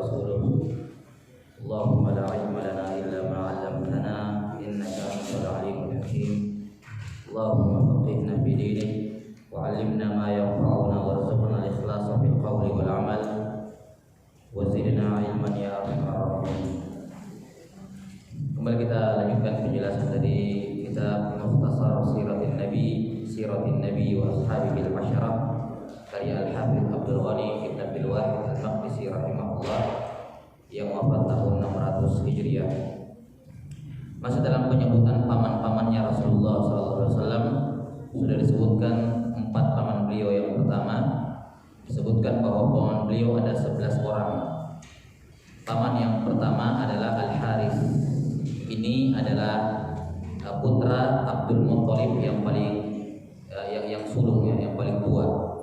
ورسوله اللهم لا علم لنا إلا ما علمتنا إنك أنت العليم الحكيم اللهم فقهنا في دينك وعلمنا ما ينفعنا وارزقنا الإخلاص في القول والعمل وزدنا علما يا أرحم الراحمين. Kembali kita lanjutkan penjelasan dari kitab Mukhtasar Siratin Nabi wa Ashabihi al-Asyarah karya Al-Hafidz Abdul Ghani Ibn Abdul Wahid Al-Maqdisi rahimahullah yang wafat tahun 600 Hijriah. Masih dalam penyebutan paman-pamannya Rasulullah SAW, sudah disebutkan 4 paman beliau. Yang pertama disebutkan bahwa paman beliau ada 11 orang. Paman yang pertama adalah Al-Haris. Ini adalah putra Abdul Muttalib yang paling yang sulung ya, yang paling tua.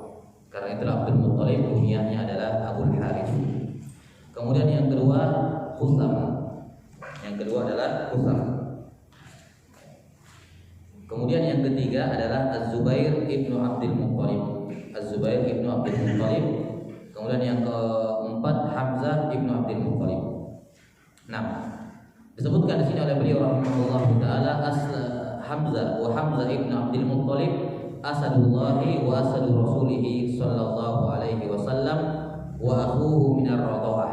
Karena itulah Abdul Muttalib kunyahnya adalah Abul Haris. Kemudian yang kedua Husam. Yang kedua adalah Husam. Kemudian yang ketiga adalah Az-Zubair ibnu Abdul Muttalib. Az-Zubair ibnu Abdul Muttalib. Kemudian yang keempat Hamzah ibnu Abdul Muttalib. Nah, disebutkan di sini oleh beliau rahimahullah taala Hamzah ibnu Abdul Muttalib asadullahi wa asadu rasulihi sallallahu alaihi wasallam wa akhuhu minar radha'ah.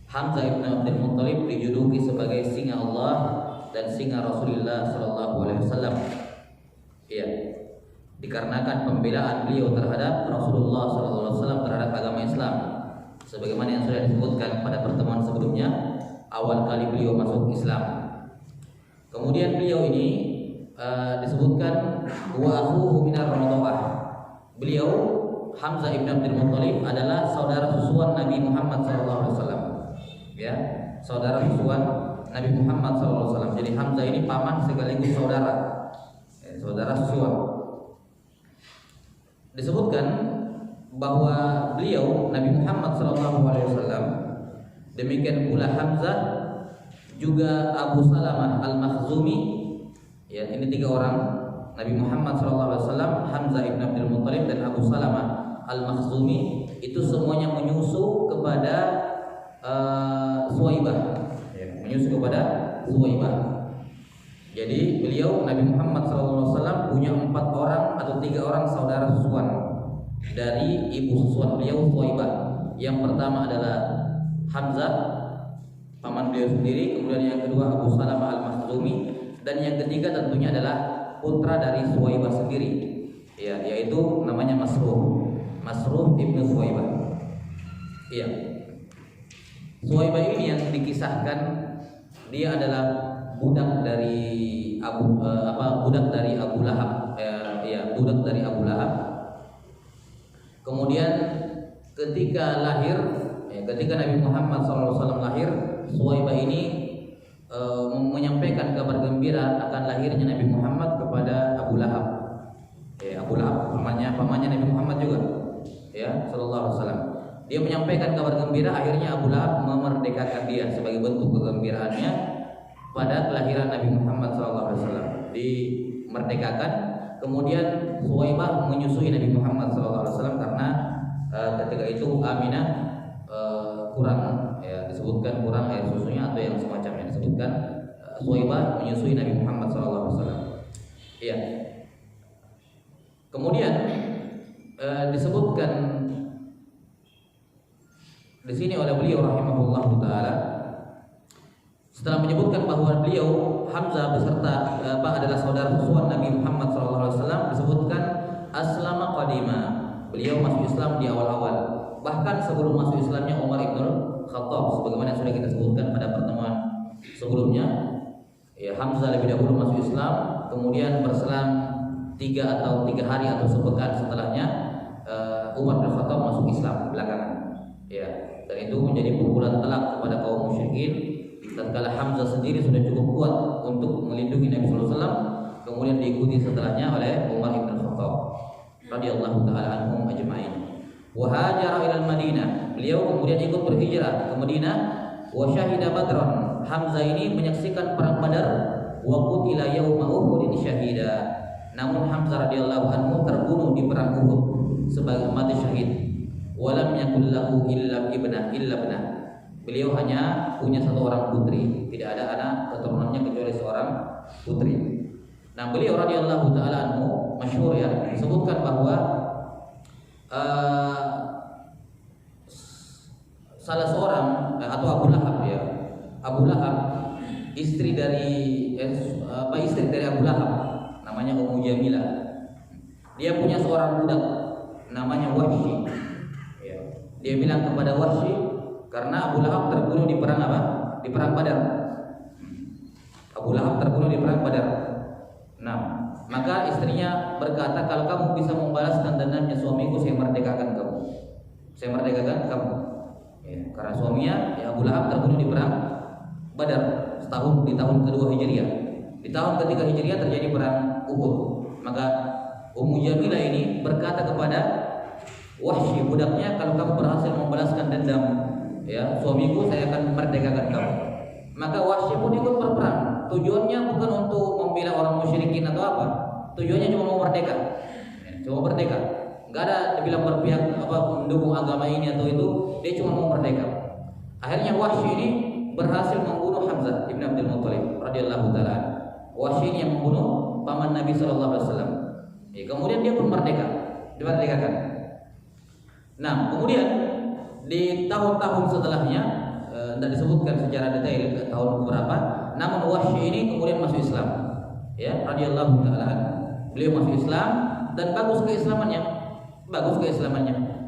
Hamzah ibnu Abdul Muttalib dijuluki sebagai singa Allah dan singa Rasulullah sallallahu alaihi wasallam. Iya. Dikarenakan pembelaan beliau terhadap Rasulullah sallallahu alaihi wasallam terhadap agama Islam. Sebagaimana yang sudah disebutkan pada pertemuan sebelumnya, awal kali beliau masuk Islam. Kemudian beliau ini disebutkan wa akhuhu minar radha'ah. Beliau Hamzah ibn Abdul Muttalib adalah saudara susuan Nabi Muhammad SAW. Ya, saudara susuan Nabi Muhammad SAW. Jadi Hamzah ini paman sekaligus saudara, saudara susuan. Disebutkan bahwa beliau Nabi Muhammad SAW, demikian pula Hamzah, juga Abu Salamah Al-Makhzumi. Ya, ini 3 orang. Nabi Muhammad SAW, Hamzah ibn Abdul Muttalib dan Abu Salamah Al-Makhzumi itu semuanya menyusu kepada Suwaibah. Ya, menyusu kepada Suwaibah. Jadi beliau Nabi Muhammad SAW punya 4 orang atau 3 orang saudara susuan dari ibu susuan beliau Suwaibah. Yang pertama adalah Hamzah, paman beliau sendiri. Kemudian yang kedua Abu Salamah Al-Makhzumi. Dan yang ketiga tentunya adalah putra dari Suwaibah sendiri, ya, yaitu namanya Masruh ibnu Suwaibah. Iya. Suwaibah ini yang dikisahkan dia adalah budak dari Abu Lahab, budak dari Abu Lahab. Kemudian ketika lahir, ketika Nabi Muhammad SAW lahir, Suwaibah ini menyampaikan kabar gembira akan lahirnya Nabi Muhammad kepada Abu Lahab. Abu Lahab pamannya Nabi Muhammad juga, ya, sallallahu alaihi wasallam. Dia menyampaikan kabar gembira, akhirnya Abu Lahab memerdekakan dia sebagai bentuk kegembiraannya pada kelahiran Nabi Muhammad sallallahu alaihi wasallam. Dimerdekakan, kemudian Suwaibah menyusui Nabi Muhammad sallallahu alaihi wasallam karena ketika itu Aminah kurang, ya, disebutkan kurang air susunya atau yang semacamnya, disebutkan Suwaibah menyusui Nabi Muhammad SAW. Iya. Kemudian disebutkan di sini oleh beliau rahimahullah taala, setelah menyebutkan bahwa beliau Hamzah beserta adalah saudara susuan Nabi Muhammad SAW, disebutkan aslama qadima. Beliau masuk Islam di awal-awal. Bahkan sebelum masuk Islamnya Umar ibn Khattab, sebagaimana yang sudah kita sebutkan pada pertemuan sebelumnya, ya, Hamzah lebih dahulu masuk Islam, kemudian berselang 3 hari atau sepekan setelahnya Umar bin Khattab masuk Islam belakangan. Ya, dan itu menjadi pukulan telak kepada kaum musyrikin. Tatkala Hamzah sendiri sudah cukup kuat untuk melindungi Nabi SAW, kemudian diikuti setelahnya oleh Umar bin Khattab radhiyallahu taala anhum ajma'in. Wa hajara ila Madinah. Beliau kemudian ikut berhijrah ke Madinah. Wa syahida Badran. Hamzah ini menyaksikan perang Badar. Wa qutila yauma Uhud syahida. Namun Hamzah radhiyallahu anhu terbunuh di perang Uhud sebagai mati syahid. walam yakul lahu illa ibnah. Beliau hanya punya satu orang putri, tidak ada anak keturunannya kecuali seorang putri. Nah, beliau radhiyallahu taala anhu masyhur ya, disebutkan bahwa salah seorang atau Abu Lahab ya. Abu Lahab istri dari Abu Lahab namanya Ummu Jamilah. Dia punya seorang budak namanya Wahsy. Ya. Dia bilang kepada Wahsy, karena Abu Lahab terbunuh di perang apa? Di perang Badar. Abu Lahab terbunuh di perang Badar. Nah, maka istrinya berkata, kalau kamu bisa membalaskan dendamnya suamiku, saya merdekakan kamu. Saya merdekakan kamu. Ya, karena suaminya ya Abu Lahab terbunuh di perang Badar di tahun kedua Hijriah. Di tahun ketiga Hijriah terjadi perang Uhud. Maka Ummu Jamilah ini berkata kepada Wahsy budaknya, kalau kamu berhasil membalaskan dendam ya suamiku, saya akan merdekakan kamu. Maka Wahsy pun ikut berperang. Tujuannya bukan untuk membela orang musyrikin atau apa. Tujuannya cuma mau merdeka. Cuma merdeka. Enggak ada dibilang berpihak apa mendukung agama ini atau itu, dia cuma mau merdeka. Akhirnya Wahsy ini berhasil membunuh Hamzah ibn Abdul Muttalib radhiyallahu taala. Wahsy ini yang membunuh paman Nabi sallallahu alaihi wasallam. Ya, kemudian dia pun merdeka, dimerdekakan. Nah, kemudian di tahun-tahun setelahnya tidak disebutkan secara detail tahun berapa, namun Wahsy ini kemudian masuk Islam. Ya, radhiyallahu taala. Beliau masuk Islam dan bagus keislamannya.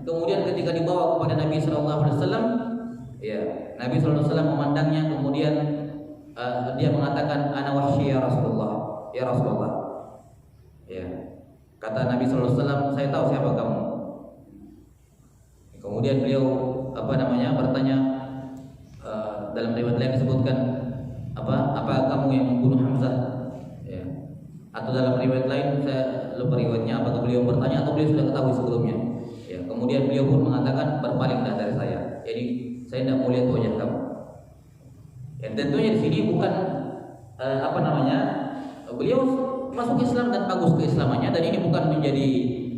Kemudian ketika dibawa kepada Nabi sallallahu alaihi wasallam, ya, Nabi sallallahu alaihi wasallam memandangnya, kemudian dia mengatakan, ana Wahsy ya Rasulullah. Ya Rasulullah. Ya. Kata Nabi sallallahu alaihi wasallam, saya tahu siapa kamu. Kemudian beliau bertanya, dalam riwayat lain disebutkan apa kamu yang membunuh Hamzah? Ya. Atau dalam riwayat lain saya lupa riwayatnya, apakah beliau bertanya atau beliau sudah ketahui sebelumnya. Ya, kemudian beliau pun mengatakan, berpalinglah dari saya. Jadi saya tidak mau lihat wajah kamu. Ya, tentunya di sini bukan beliau masuk Islam dan bagus keislamannya, dan ini bukan menjadi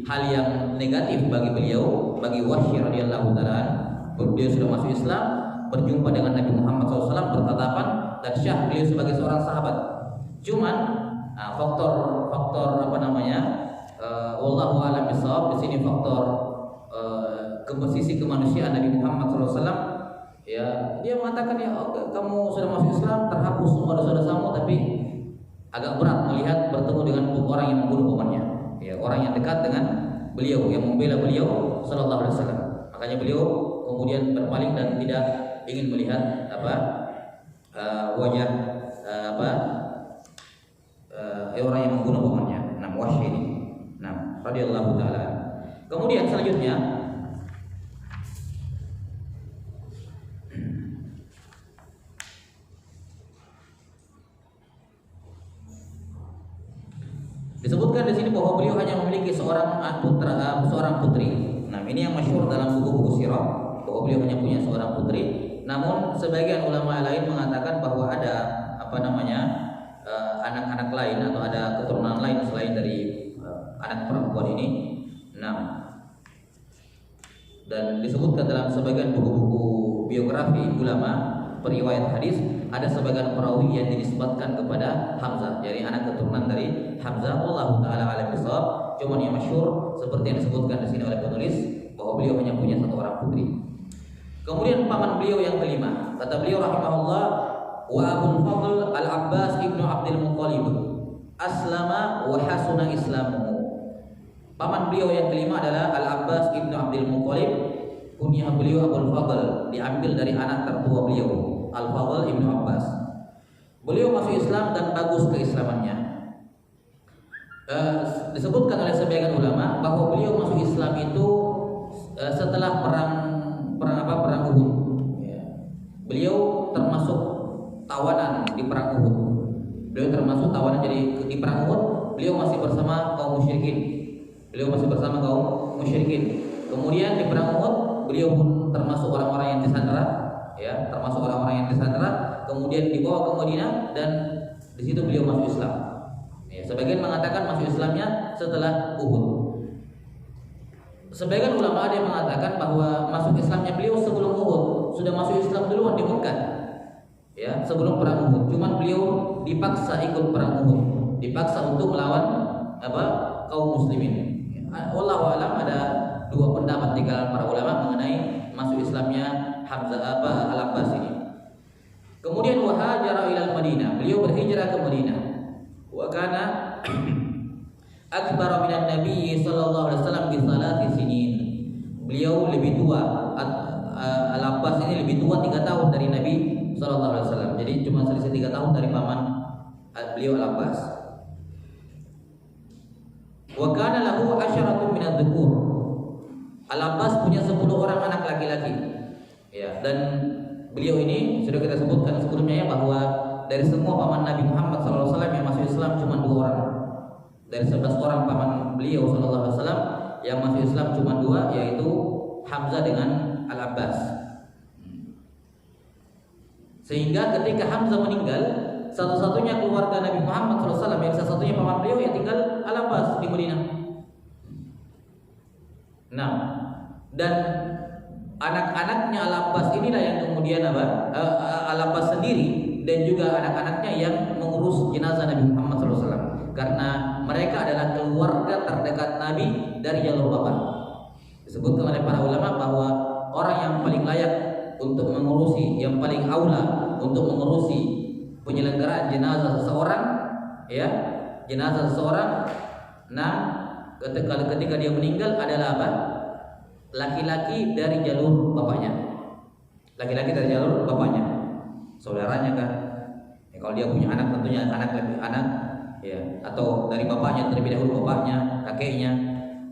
hal yang negatif bagi beliau, bagi Wahsy radhiyallahu taala. Beliau sudah masuk Islam, berjumpa dengan Nabi Muhammad SAW, bertatapan dan syah beliau sebagai seorang sahabat. Cuman faktor wallahu a'lam bishawab, di sini faktor sisi kemanusiaan Nabi Muhammad SAW. Ya, dia mengatakan ya kamu sudah masuk Islam, terhapus semua dosa-dosamu, tapi agak berat melihat bertemu dengan orang yang membunuh pamannya, ya, orang yang dekat dengan beliau, yang membela beliau sallallahu alaihi wasallam. Makanya beliau kemudian berpaling dan tidak ingin melihat wajah orang yang membunuh pamannya. Nah, Wahsy ini. Nah, radhiyallahu taala. Kemudian selanjutnya disebutkan di sini bahwa beliau hanya memiliki seorang putri. Nah, ini yang masyhur dalam buku-buku sirah, bahwa beliau hanya punya seorang putri. Namun sebagian ulama lain mengatakan bahwa ada anak-anak lain atau ada keturunan lain selain dari anak perempuan ini. Nah, dan disebutkan dalam sebagian buku-buku biografi ulama periwayat hadis, ada sebagian perawi yang dinisbatkan kepada Hamzah, jadi anak keturunan dari Hamzah. Wallahu taala alam bishawab. Cuman yang masyhur seperti yang disebutkan di sini oleh penulis, bahwa beliau hanya punya satu orang putri. Kemudian paman beliau yang kelima, kata beliau rahimahullah, wa Abul Fadl Al-Abbas ibnu Abdul Muttalib aslama wa hasuna islamuhu. Paman beliau yang kelima adalah Al-Abbas ibnu Abdul Muttalib. Kunyah beliau Abul Fadl, diambil dari anak tertua beliau, Al-Fadl ibnu Abbas. Beliau masuk Islam dan bagus keislamannya. Disebutkan oleh sebagian ulama bahwa beliau masuk Islam itu setelah perang Uhud. Ya. Beliau termasuk tawanan di perang Uhud. Jadi di perang Uhud beliau masih bersama kaum musyrikin. Kemudian di perang Uhud beliau pun termasuk orang-orang yang disandera, ya, kemudian dibawa ke Madinah dan di situ beliau masuk Islam. Ya, sebagian mengatakan masuk Islamnya setelah Uhud. Sebagian ulama ada yang mengatakan bahwa masuk Islamnya beliau sebelum Uhud, sudah masuk Islam duluan di Mekah. Ya, sebelum perang Uhud. Cuman beliau dipaksa ikut perang Uhud, dipaksa untuk melawan kaum muslimin. Wallahu alam, ada dua pendapat di kalangan para ulama mengenai masuk Islamnya Hamzah Al-Abbas ini. Kemudian wahajara ilal Madinah, beliau berhijrah ke Madinah. Wa kana akbar minan Nabi sallallahu alaihi wasallam bi salati sinin. Beliau lebih tua, Al-Abbas ini lebih tua 3 tahun dari Nabi sallallahu alaihi wasallam. Jadi cuma selisih 3 tahun dari paman beliau Al-Abbas. Wa kana lahu asyaratun min adh-dhukur. Al-Abbas punya 10 orang anak laki-laki. Ya, dan beliau ini sudah kita sebutkan sebelumnya ya, bahwa dari semua paman Nabi Muhammad sallallahu alaihi wasallam yang masuk Islam cuma 2 orang. Dari 11 orang paman beliau sallallahu alaihi wasallam yang masuk Islam cuma 2, yaitu Hamzah dengan Al-Abbas. Sehingga ketika Hamzah meninggal, satu-satunya keluarga Nabi Muhammad sallallahu alaihi wasallam yang satu-satunya paman beliau yang tinggal Al-Abbas di Madinah. Nah, dan anak-anaknya Al-Abbas inilah yang kemudian Al-Abbas sendiri dan juga anak-anaknya yang mengurus jenazah Nabi Muhammad SAW, karena mereka adalah keluarga terdekat Nabi dari jalur bapak. Disebutkan oleh para ulama bahwa orang yang paling layak untuk mengurusi, yang paling aula untuk mengurusi penyelenggaraan jenazah seseorang, ya, jenazah seseorang, nah ketika dia meninggal adalah apa? Laki-laki dari jalur bapaknya, laki-laki dari jalur bapaknya, saudaranya kan. Ya, kalau dia punya anak tentunya anak, ya, atau dari bapaknya terlebih dahulu, bapaknya, kakeknya,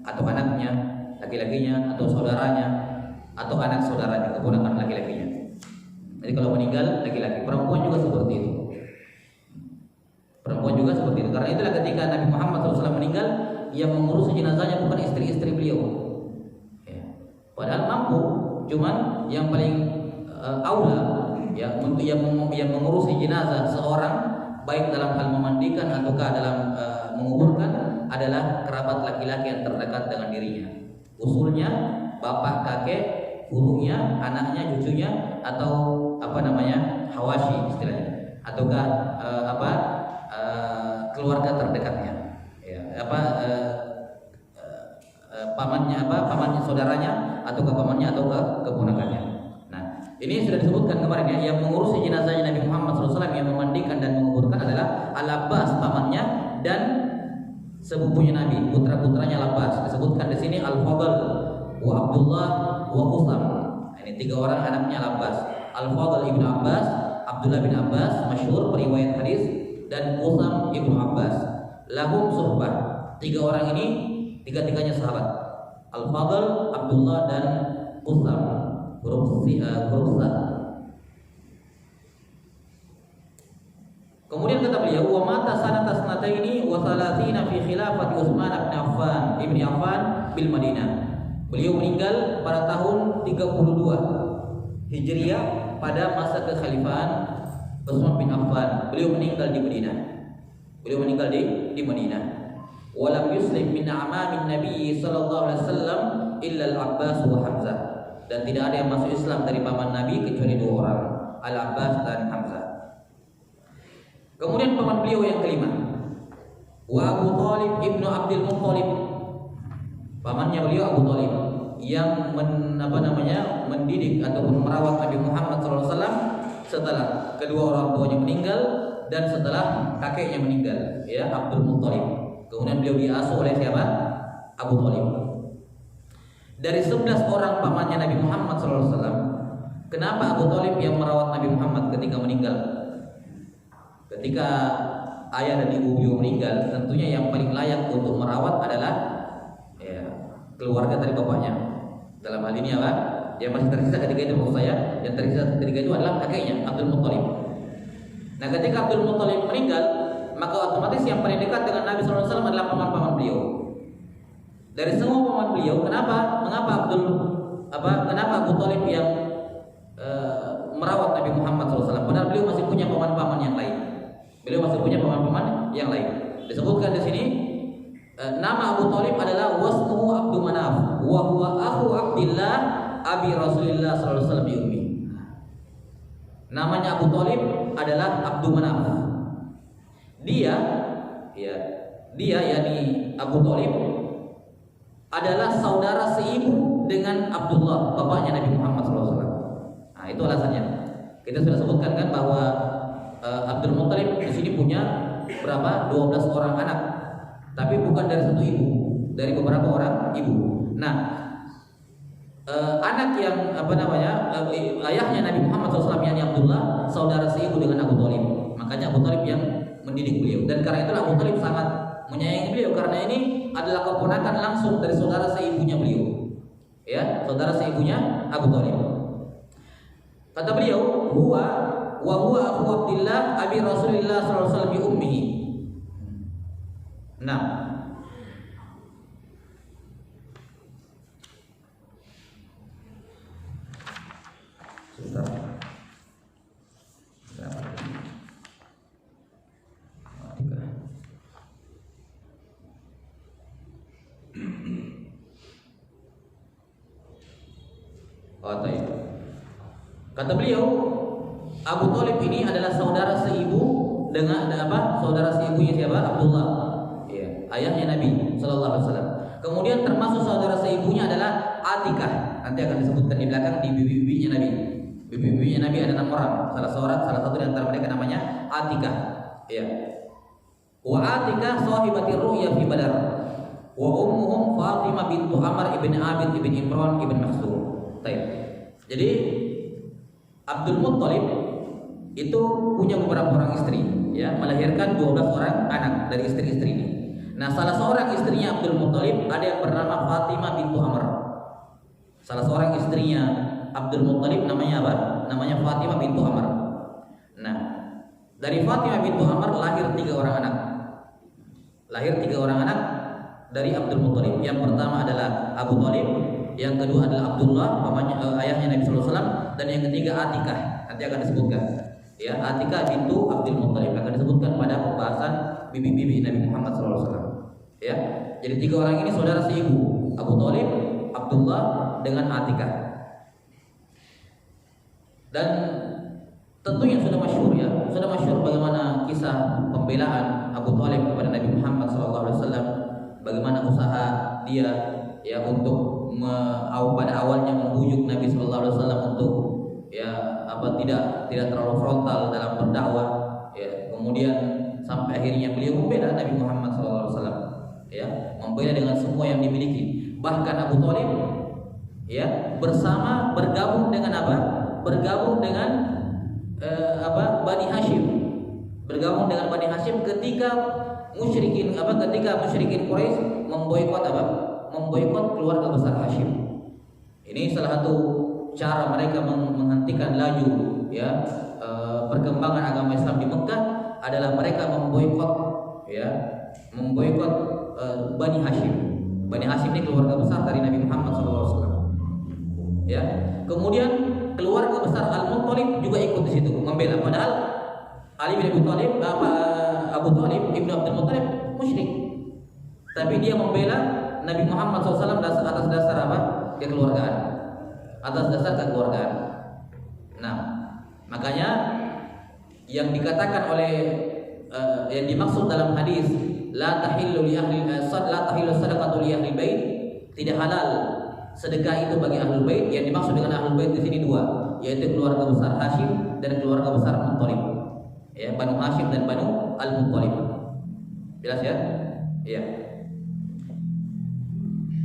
atau anaknya, laki-lakinya, atau saudaranya, atau anak saudaranya, keponakan laki-lakinya. Jadi kalau meninggal laki-laki, perempuan juga seperti itu. Perempuan juga seperti itu. Karena itulah ketika Nabi Muhammad SAW meninggal, yang mengurus jenazahnya bukan istri-istri beliau. Padahal mampu, cuman yang paling aula ya untuk yang mengurusi jenazah seorang, baik dalam hal memandikan ataukah dalam menguburkan, adalah kerabat laki-laki yang terdekat dengan dirinya. Usulnya bapak, kakek, gurunya, anaknya, cucunya, atau hawashi istilahnya, ataukah keluarga terdekatnya. Ya, pamannya, saudaranya, atau pamannya, atau keponakannya. Nah, ini sudah disebutkan kemarin ya, yang mengurusi jenazahnya Nabi Muhammad SAW, yang memandikan dan menguburkan adalah Al-Abbas pamannya dan sepupunya Nabi, putra-putranya Al-Abbas. Disebutkan di sini Al-Fadl, wa Abdullah, wa Utham. Nah, ini 3 orang anaknya Al-Abbas. Al-Fadl ibnu Abbas, Abdullah bin Abbas, masyhur periwayat hadis, dan Utham ibnu Abbas. Lahum suhbah. 3 orang ini tiga-tiganya sahabat. Al-Fadl, Abdullah, dan Utham, huruf sa. Kemudian kata beliau, wa mata sanata sanataini wa thalathina fi khilafati Utsman bin Affan bil Madinah. Beliau meninggal pada tahun 32 Hijriah pada masa kekhalifahan Utsman bin Affan. Beliau meninggal di Madinah. Beliau meninggal di Madinah. Walam yuslim min a'mamin Nabi sallallahu alaihi wasallam illa Al-Abbas wa Hamzah. Dan tidak ada yang masuk Islam dari paman Nabi kecuali 2 orang, Al-Abbas dan Hamzah. Kemudian paman beliau yang kelima, wa Abu Thalib ibnu Abdul Muttalib. Pamannya beliau Abu Thalib yang mendidik ataupun merawat Nabi Muhammad SAW setelah kedua orang tuanya meninggal dan setelah kakeknya meninggal, ya, Abdul Muttalib. Kemudian beliau diasuh oleh siapa? Abu Thalib. Dari 11 orang pamannya Nabi Muhammad SAW, kenapa Abu Thalib yang merawat Nabi Muhammad ketika meninggal? Ketika ayah dan ibu beliau meninggal, tentunya yang paling layak untuk merawat adalah keluarga dari bapaknya. Dalam hal ini apa? Yang masih tersisa ketika itu, maksud saya, yang tersisa ketika itu adalah kakeknya Abdul Muttalib. Nah, ketika Abdul Muttalib meninggal, maka otomatis yang paling dekat dengan Nabi SAW adalah paman-paman beliau. Dari semua paman beliau, mengapa Abu Thalib yang merawat Nabi Muhammad SAW? Padahal beliau masih punya paman-paman yang lain. Beliau masih punya paman-paman yang lain. Disebutkan di sini nama Abu Thalib adalah wasmuhu Abdul Manaf wa huwa akhu Abdillah abi Rasulillah sallallahu alaihi wasallam bi ummi. Namanya Abu Thalib adalah Abdul Manaf. Dia yakni Abu Thalib adalah saudara seibu dengan Abdullah, bapaknya Nabi Muhammad SAW. Nah, itu alasannya. Kita sudah sebutkan kan bahwa Abdul Muttalib di sini punya berapa? 12 orang anak. Tapi bukan dari satu ibu, dari beberapa orang ibu. Nah, anak yang ayahnya Nabi Muhammad SAW yakni Abdullah, saudara seibu dengan Abu Thalib. Makanya Abu Thalib yang mendidik beliau. Dan karena itulah Abu Thalib sangat menyayangi beliau, karena ini adalah keponakan langsung dari saudara seibunya beliau. Ya, saudara seibunya Abu Thalib. Kata beliau, huwa akhu Abdillah abi Rasulillah sallallahu alaihi wasallam bi ummihi. Nah, sebentar. Kata beliau, Abu Thalib ini adalah saudara seibu dengan saudara seibunya siapa? Abdullah. Ya, ayahnya Nabi sallallahu alaihi wasallam. Kemudian termasuk saudara seibunya adalah Atikah. Nanti akan disebutkan di belakang di bibi-bibinya Nabi. Bibi-bibinya Nabi ada 6 orang. Salah satu di antara mereka namanya Atikah. Ya. Wa Atikah sahibati ru'ya fi Badar. Wa ummuhum Fatimah bintu Amr ibn Abid ibn Imran ibn Makhzum. Baik. Jadi Abdul Muttalib itu punya beberapa orang istri, ya, melahirkan 12 orang anak dari istri-istri ini. Nah, salah seorang istrinya Abdul Muttalib ada yang bernama Fatimah bintu Amr. Salah seorang istrinya Abdul Muttalib namanya apa? Namanya Fatimah bintu Amr. Nah, dari Fatimah bintu Amr lahir 3 orang anak. Lahir 3 orang anak dari Abdul Muttalib. Yang pertama adalah Abu Thalib, yang kedua adalah Abdullah, ayahnya Nabi sallallahu alaihi wasallam, dan yang ketiga Atikah. Nanti akan disebutkan. Ya, Atikah bintu Abdul Muttalib akan disebutkan pada pembahasan bibi-bibi Nabi Muhammad sallallahu alaihi wasallam. Ya. Jadi 3 orang ini saudara seibu, Abu Thalib, Abdullah dengan Atikah. Dan tentunya sudah masyhur bagaimana kisah pembelaan Abu Thalib kepada Nabi Muhammad sallallahu alaihi wasallam, bagaimana usaha dia ya untuk pada awalnya membujuk Nabi sallallahu alaihi wasallam untuk tidak terlalu frontal dalam berdakwah, ya. Kemudian sampai akhirnya beliau membela Nabi Muhammad sallallahu alaihi wasallam, ya, membela dengan semua yang dimiliki. Bahkan Abu Thalib ya bergabung dengan Bani Hashim. Bergabung dengan Bani Hashim ketika musyrikin Quraisy memboikot keluarga besar Hashim. Ini salah satu cara mereka menghentikan laju perkembangan agama Islam di Mekah adalah mereka memboikot Bani Hashim. Bani Hashim ini keluarga besar dari Nabi Muhammad SAW. Ya, kemudian keluarga besar Al-Muttalib juga ikut di situ membela. Padahal Ali bin Abi Thalib, Abu Thalib ibnu Abdul Muttalib musyrik, tapi dia membela Nabi Muhammad SAW atas dasar apa? Kekeluargaan. Atas dasar kekeluargaan. Nah, makanya yang dikatakan oleh yang dimaksud dalam hadis la tahillu sadaqatu li ahli bait, tidak halal sedekah itu bagi ahlul bait. Yang dimaksud dengan ahlul bait di sini 2, yaitu keluarga besar Hashim dan keluarga besar Muttalib. Ya, Banu Hashim dan Banu Al-Muttalib. Jelas ya? Iya.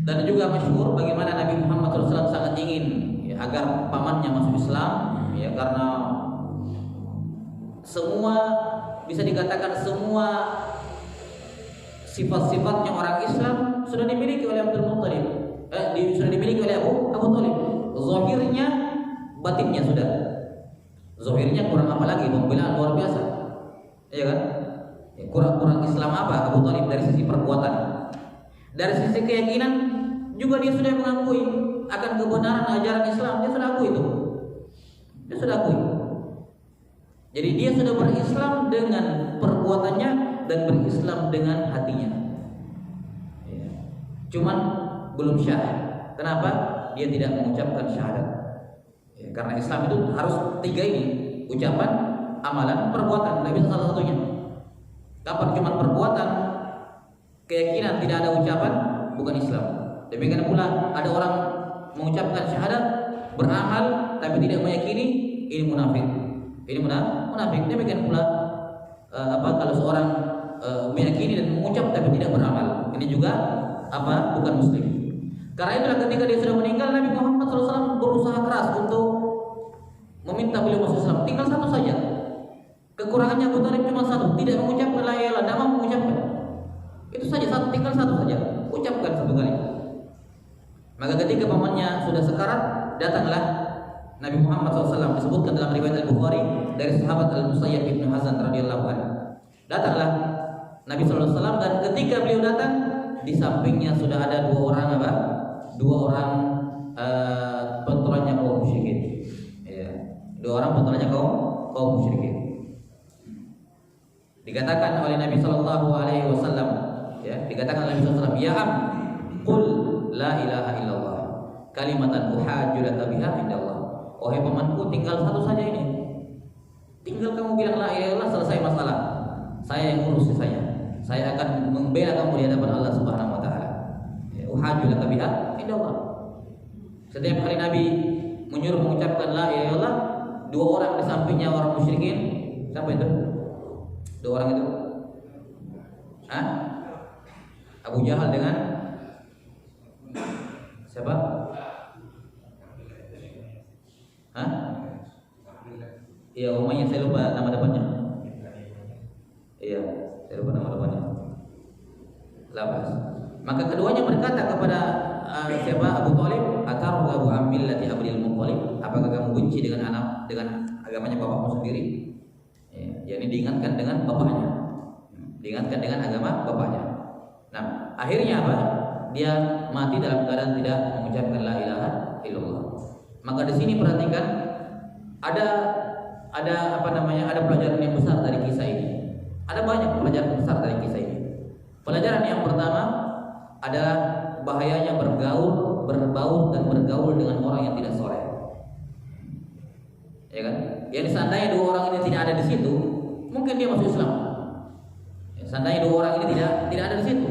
Dan juga masyhur bagaimana Nabi Muhammad SAW sangat ingin agar pamannya masuk Islam, ya, karena semua bisa dikatakan semua sifat-sifatnya orang Islam sudah dimiliki oleh Abdul Muttalib. Sudah dimiliki oleh Abu Thalib. Zahirnya, batinnya sudah. Zahirnya kurang apa lagi? Pembelaan luar biasa. Iya kan? Kurang Islam apa Abu Thalib dari sisi perbuatan? Dari sisi keyakinan juga dia sudah mengakui akan kebenaran ajaran Islam. Dia sudah akui itu. Dia sudah akui. Jadi dia sudah berislam dengan perbuatannya dan berislam dengan hatinya. cuman belum syah. Kenapa? Dia tidak mengucapkan syahadat. Ya, karena Islam itu harus 3 ini, ucapan, amalan, perbuatan. Tidak bisa salah satunya. Kapan cuma perbuatan, keyakinan, tidak ada ucapan, bukan Islam. Demikian pula ada orang mengucapkan syahadat, beramal tapi tidak meyakini, ini munafik. Ini munafik. Demikian pula kalau seorang meyakini dan mengucap tapi tidak beramal, ini juga bukan muslim. Karena itulah ketika dia sudah meninggal, Nabi Muhammad SAW berusaha keras untuk meminta beliau masuk Islam. Tinggal satu saja. Kekurangannya Abu Thalib cuma satu, tidak mengucapkan la ilaha illallah, tidak mau mengucapkan. Itu saja, tinggal satu saja, ucapkan satu kali. Maka ketika pamannya sudah sekarat, datanglah Nabi Muhammad SAW, disebutkan dalam riwayat Al-Bukhari dari sahabat Al-Musayyib bin Hasan radhiyallahu anhu. Datanglah Nabi SAW, dan ketika beliau datang, di sampingnya sudah ada 2 orang pentolannya kaum musyrikin. Ya, 2 orang pentolannya kaum musyrikin. Dikatakan oleh Nabi Shallallahu Alaihi Wasallam, ya, dikatakan oleh Nabi SAW, ya am, qul la ilaha illallah, kalimatan uhajju laka biha indallah. Wahai pamanku, tinggal satu saja ini. Tinggal kamu bilang la ilaha illallah, selesai masalah. Saya yang urus sisanya. Saya akan membela kamu di hadapan Allah Subhanahu Wa Taala. Uhajju laka biha indallah. Setiap kali Nabi menyuruh mengucapkan la ilaha illallah, 2 orang di sampingnya orang musyrikin. Siapa itu? 2 orang itu? Abu Jahal dengan siapa? Iya, Umayyah, saya lupa nama depannya. Iya, saya lupa nama depannya. Labas. Maka keduanya berkata kepada siapa? Abu Thalib, "Atarghabu an millati Abdul Muthalib?" Apakah kamu benci dengan agamanya bapakmu sendiri? Ya, ini diingatkan dengan bapaknya. Diingatkan dengan agama bapaknya. Nah, akhirnya apa? Dia mati dalam keadaan tidak mengucapkan la ilaha illallah. Maka di sini perhatikan ada pelajaran yang besar dari kisah ini. Ada banyak pelajaran besar dari kisah ini. Pelajaran yang pertama adalah bahayanya berbaur dan bergaul dengan orang yang tidak soleh. Ya kan? Yang seandainya 2 orang ini tidak ada di situ, mungkin dia masuk Islam. Ya, seandainya 2 orang ini tidak ada di situ.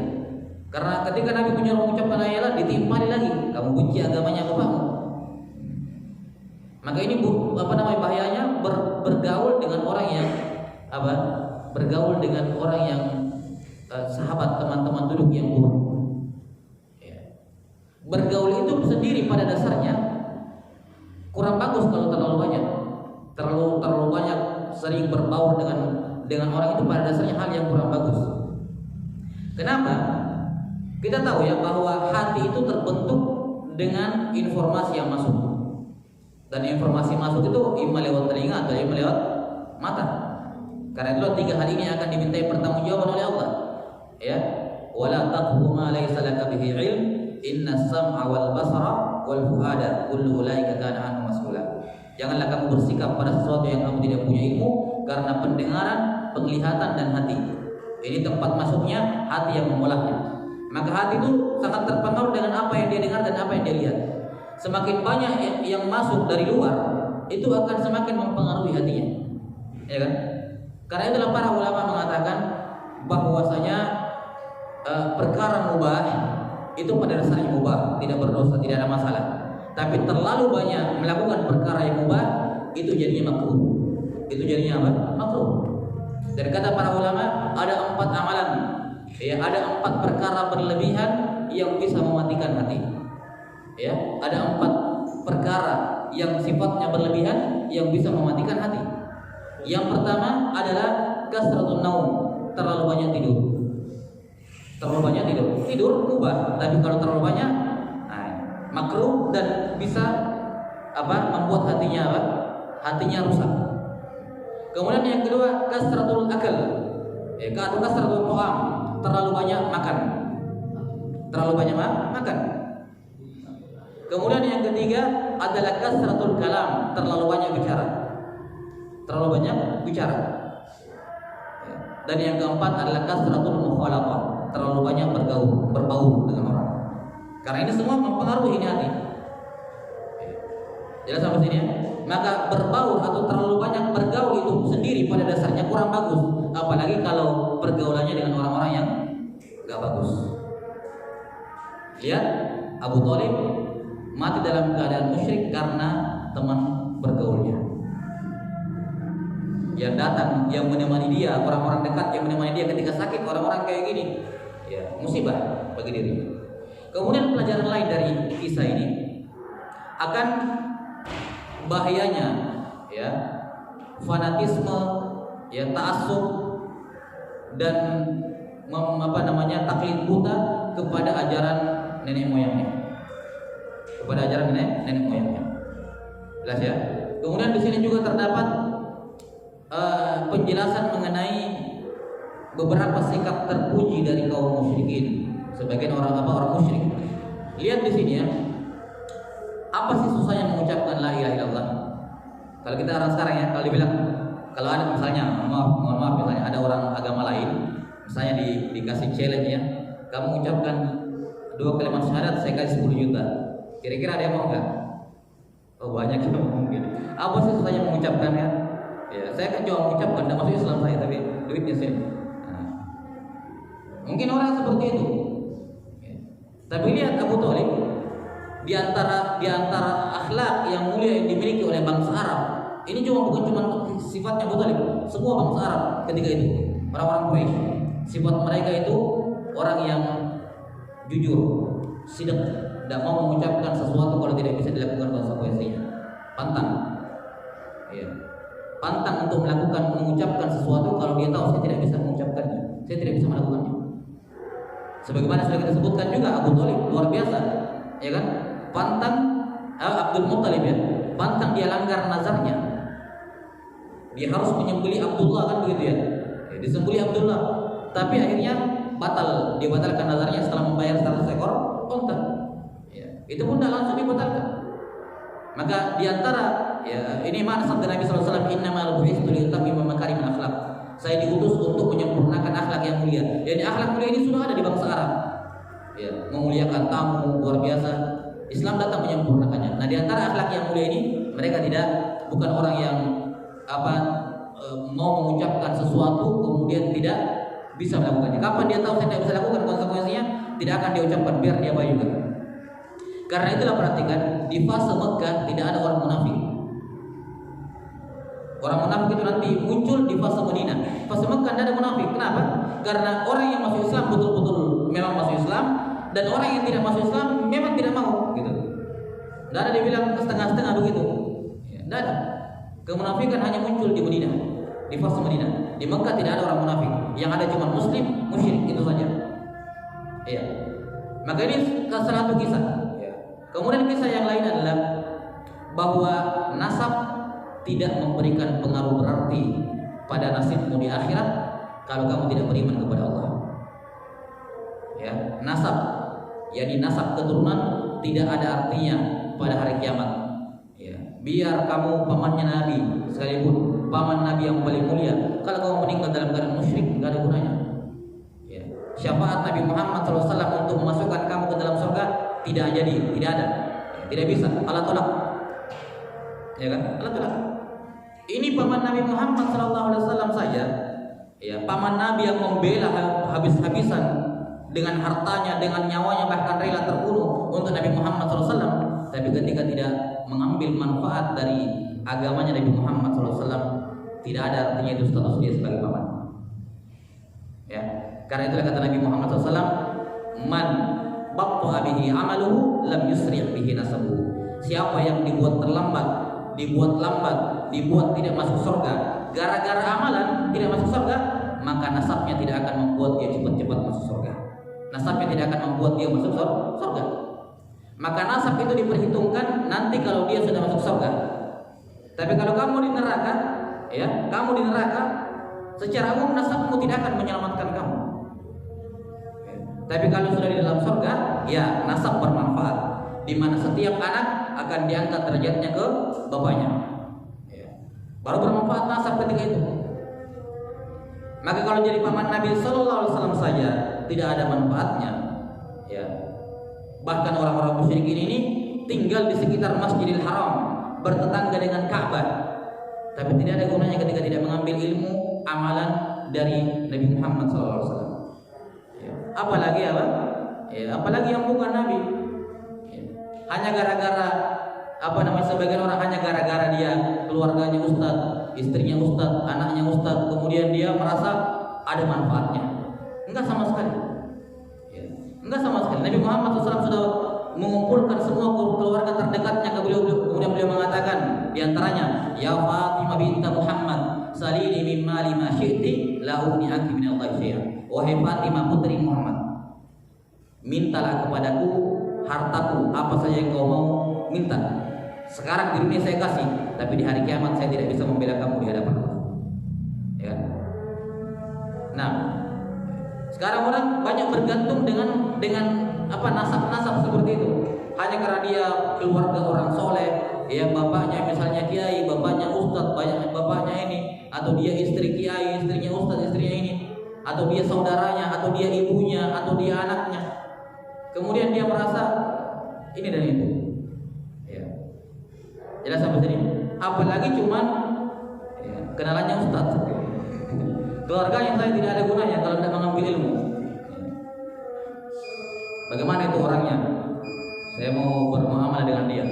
Karena ketika Nabi menyuruh mengucapkan la ilaha, ditimpali lagi, kamu benci agamanya bapakmu. Maka ini bahayanya bergaul dengan orang yang bergaul dengan orang yang sahabat, teman-teman duduk yang buruk. Ya. Bergaul itu sendiri pada dasarnya kurang bagus kalau terlalu banyak. Terlalu banyak sering berbaur dengan orang itu pada dasarnya hal yang kurang bagus. Kenapa? Kita tahu ya bahwa hati itu terbentuk dengan informasi yang masuk. Dan informasi masuk itu imma lewat telinga atau imma lewat mata. Karena itulah 3 hal ini akan dimintai pertanggungjawaban oleh Allah. Ya, wala taqfu ma laysa laka bihi ilm, innas sam'a wal basara wal fuada kullu ulaika kana anhu mas'ula. Janganlah kamu bersikap pada sesuatu yang kamu tidak punya ilmu, karena pendengaran, penglihatan dan hati. Ini tempat masuknya hati yang mengolahnya. Maka hati itu sangat terpengaruh dengan apa yang dia dengar dan apa yang dia lihat. Semakin banyak yang masuk dari luar, itu akan semakin mempengaruhi hatinya. Ya kan? Karena itulah para ulama mengatakan bahwasanya perkara mubah itu pada dasarnya mubah, tidak berdosa, tidak ada masalah. Tapi terlalu banyak melakukan perkara yang mubah, itu jadinya makruh. Itu jadinya apa? Makruh. Dan kata para ulama, ada 4 amalan, ya, ada 4 perkara berlebihan yang bisa mematikan hati. Ya, ada 4 perkara yang sifatnya berlebihan yang bisa mematikan hati. Yang pertama adalah kasratun naum, terlalu banyak tidur. Terlalu banyak tidur mubah, tapi kalau terlalu banyak makruh dan bisa membuat hatinya rusak. Kemudian yang kedua kasratul akal, atau kasratul ta'am, terlalu banyak makan. Kemudian yang ketiga adalah kasratul kalam, terlalu banyak bicara. Dan yang keempat adalah kasratul mukhalatah, terlalu banyak berbaur dengan orang. Karena ini semua mempengaruhi ini hati. Jelas sampai sini ya? Maka berbaur atau terlalu banyak bergaul itu sendiri pada dasarnya kurang bagus. Apalagi kalau pergaulannya dengan orang-orang yang gak bagus. Lihat, Abu Thalib mati dalam keadaan musyrik karena teman bergaulnya. Yang datang, yang menemani dia, orang-orang dekat yang menemani dia ketika sakit, orang-orang kayak gini, ya musibah bagi dirinya. Kemudian pelajaran lain dari kisah ini akan bahayanya ya fanatisme, ya ta'assub dan taklid buta kepada ajaran nenek moyangnya. Kepada ajaran nenek moyangnya. Jelas ya? Kemudian di sini juga terdapat penjelasan mengenai beberapa sikap terpuji dari kaum musyrikin. Sebagian orang musyrik. Lihat di sini ya. Apa sih susahnya mengucapkan la ilaha illallah? Kalau kita orang sekarang ya, kalau dibilang, kalau ada misalnya, mohon maaf misalnya ada orang agama lain, misalnya dikasih challenge ya, kamu ucapkan 2 kalimat syahadat, saya kasih 10 juta. Kira-kira ada yang mau nggak? Oh banyak yang mau mungkin. Apa sih susahnya mengucapkannya? Ya, saya kan cuma mengucapkan, tidak masuk Islam saya, tapi duitnya sih. Nah, mungkin orang seperti itu. Ya. Tapi lihat Abu Thalib. Di antara akhlak yang mulia yang dimiliki oleh bangsa Arab, ini bukan cuma sifatnya Abu Thalib, semua bangsa Arab ketika itu, orang-orang Quraisy, sifat mereka itu orang yang jujur, sidq, tidak mau mengucapkan sesuatu kalau tidak bisa dilakukan konsekuensinya, pantang, ya, pantang untuk mengucapkan sesuatu kalau dia tahu saya tidak bisa mengucapkannya, saya tidak bisa melakukannya. Sebagaimana sudah kita sebutkan juga Abu Thalib luar biasa, ya kan? Pantang Abdul Muttalib ya, pantang dia langgar nazarnya. Dia harus menyembelih Abdullah kan begitu ya. Disembelih Abdullah, tapi akhirnya dibatalkan nazarnya setelah membayar 100 ekor unta. Ya, itu pun tidak langsung dibatalkan. Maka diantara ya ini mana sabda Nabi sallallahu alaihi wasallam, innamal bu'itsu liutammima makarimul akhlaq. Saya diutus untuk menyempurnakan akhlak yang mulia. Jadi akhlak mulia ini sudah ada di bangsa Arab. Ya, memuliakan tamu luar biasa. Islam datang menyempurnakannya. Nah, di antara akhlak yang mulia ini, mereka bukan orang yang mau mengucapkan sesuatu kemudian tidak bisa melakukannya. Kapan dia tahu saya tidak bisa lakukan, konsekuensinya tidak akan dia ucapkan, biar dia baik juga. Karena itulah perhatikan, di fase Mekah tidak ada orang munafik. Orang munafik itu nanti muncul di fase Madinah. Fase Mekah tidak ada munafik. Kenapa? Karena orang yang masuk Islam betul-betul memang masuk Islam, dan orang yang tidak masuk Islam memang tidak mau gitu. Tidak ada dibilang setengah-setengah begitu. Tidak ada. Kemunafikan hanya muncul di Madinah, di fase Madinah. Di Mekah tidak ada orang munafik. Yang ada cuma muslim, musyrik, itu saja. Iya. Maka ini salah satu kisah. Kemudian kisah yang lain adalah bahwa nasab tidak memberikan pengaruh berarti pada nasibmu di akhirat kalau kamu tidak beriman kepada Allah. Ya, nasab, yakni nasab keturunan tidak ada artinya pada hari kiamat. Ya, biar kamu pamannya Nabi sekalipun, paman Nabi yang paling mulia, kalau kamu meninggal dalam keadaan musyrik, tidak ada gunanya. Ya, syafaat Nabi Muhammad SAW untuk memasukkan kamu ke dalam surga tidak jadi, tidak ada, ya, tidak bisa. Allah tolak, ya kan? Allah tolak. Ini paman Nabi Muhammad SAW saja, ya, paman Nabi yang membela habis-habisan dengan hartanya, dengan nyawanya, bahkan rela terbunuh untuk Nabi Muhammad SAW. Tapi ketika tidak mengambil manfaat dari agamanya Nabi Muhammad SAW, tidak ada artinya itu status dia sebagai paman. Ya, karena itulah kata Nabi Muhammad SAW, man batta'a bihi amaluhu lam yusri' bihi nasabuhu. Siapa yang dibuat terlambat, dibuat lambat, dibuat tidak masuk surga gara-gara amalan tidak masuk surga, maka nasabnya tidak akan membuat dia cepat-cepat masuk surga. Nasabnya tidak akan membuat dia masuk surga. Maka nasab itu diperhitungkan nanti kalau dia sudah masuk surga. Tapi kalau kamu di neraka, ya, kamu di neraka, secara umum nasabmu tidak akan menyelamatkan kamu. Ya. Tapi kalau sudah di dalam surga, ya, nasab bermanfaat, di mana setiap anak akan diangkat derajatnya ke bapaknya. Ya. Baru bermanfaat nasab ketika itu. Maka kalau jadi paman Nabi Sallallahu Alaihi Wasallam saja tidak ada manfaatnya, ya, Bahkan orang-orang musyrikin ini tinggal di sekitar Masjidil Haram, bertetangga dengan Ka'bah. Tapi tidak ada gunanya ketika tidak mengambil ilmu amalan dari Nabi Muhammad SAW. Apalagi apa? Apalagi yang bukan Nabi. Hanya gara-gara sebagian orang hanya gara-gara dia keluarganya ustaz, istrinya ustaz, anaknya ustaz, kemudian dia merasa ada manfaatnya. Enggak sama sekali. Enggak sama sekali. Nabi Muhammad SAW sudah mengumpulkan semua keluarga terdekatnya ke beliau, kemudian beliau mengatakan di antaranya, ya Fatimah binti Muhammad, salini min mali ma syi'ti la ugni anki min Allah syai'an. Wahai Fatimah putri Muhammad, mintalah kepadaku hartaku apa saja yang kau mau minta. Sekarang di dunia saya kasih, tapi di hari kiamat saya tidak bisa membela kamu di hadapan Allah. Ya. Nah, sekarang orang banyak bergantung dengan nasab-nasab seperti itu. Hanya karena dia keluarga orang soleh, ya bapaknya misalnya kiai, bapaknya ustadz, bapaknya ini, atau dia istri kiai, istrinya ustadz, istrinya ini, atau dia saudaranya, atau dia ibunya, atau dia anaknya. Kemudian dia merasa ini dan itu. Ya. Jelas sampai sini. Apalagi cuman kenalannya ustadz. Keluarganya saya tidak ada gunanya kalau tidak mengambil ilmu. Bagaimana itu orangnya? Saya mau bermuamalah dengan dia.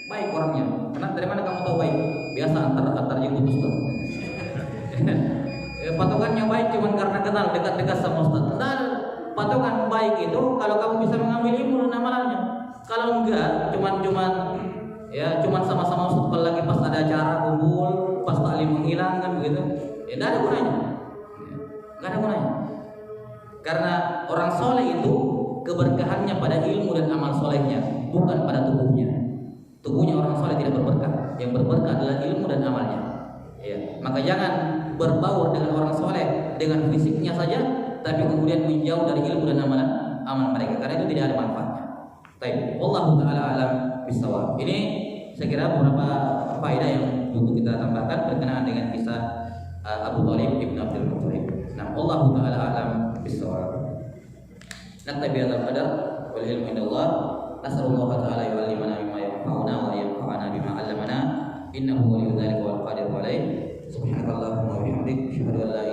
Baik orangnya. Karena dari mana kamu tahu baik? Biasa antar jemput ustaz. Patokannya baik cuma karena kenal dekat-dekat sama ustaz. Nah, patokan baik itu kalau kamu bisa mengambil ilmu dan amalannya. Kalau enggak, cuman sama-sama ustaz kalau lagi pas ada acara kumpul, pas taklim menghilang kan begitu. Ya enggak ada gunanya. Enggak ada gunanya. Karena orang soleh itu keberkahannya pada ilmu dan amal solehnya, bukan pada tubuhnya. Tubuhnya orang soleh tidak berberkah. Yang berberkah adalah ilmu dan amalnya. Ya. Maka jangan berbaur dengan orang soleh dengan fisiknya saja, tapi kemudian menjauh dari ilmu dan amal mereka, karena itu tidak ada manfaatnya. Baik, wallahu taala alam bisawab. Ini saya kira beberapa faedah yang untuk kita tambahkan berkenaan dengan kisah Abu Thalib ibn Abdul Muttalib. Nah, wallahu taala alam bisawab. Naktabi hadzal qadar wal ilmu indallah. Nas'alullah ta'ala yu'allimana mimma yanfa'una wa yanfa'ana bima 'allamana innahu waliyyu dzalika wal qadiru 'alaihi. Subhanakallahumma wa bihamdika asyhadu an la